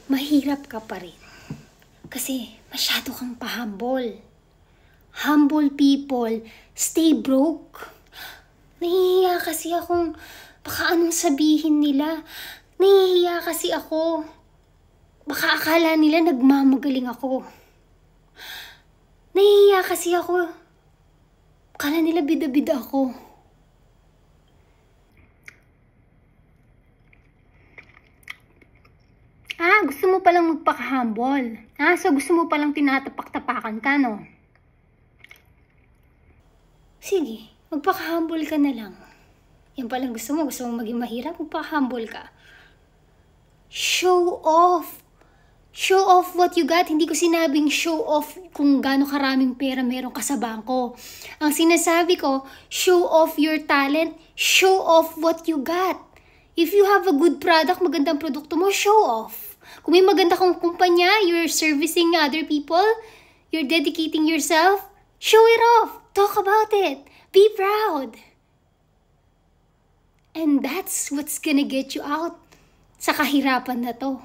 mahirap ka pa rin. Kasi masyado kang pa-humble. Humble people, stay broke. Nahihiya kasi akong baka anong sabihin nila. Nahihiya kasi ako. Baka akala nila nagmamagaling ako. Nahihiya kasi ako. Akala nila bida-bida ako. Gusto mo palang magpaka-humble. So gusto mo palang tinatapak-tapakan ka, no? Sige, magpaka-humble ka na lang. Yan palang gusto mo maging mahirap, magpaka-humble ka. Show off! Show off what you got. Hindi ko sinabing show off kung gaano karaming pera meron ka sa bangko. Ang sinasabi ko, show off your talent. Show off what you got. If you have a good product, magandang produkto mo, show off. Kung may maganda kang kumpanya, you're servicing other people, you're dedicating yourself, show it off. Talk about it. Be proud. And that's what's gonna get you out sa kahirapan na to.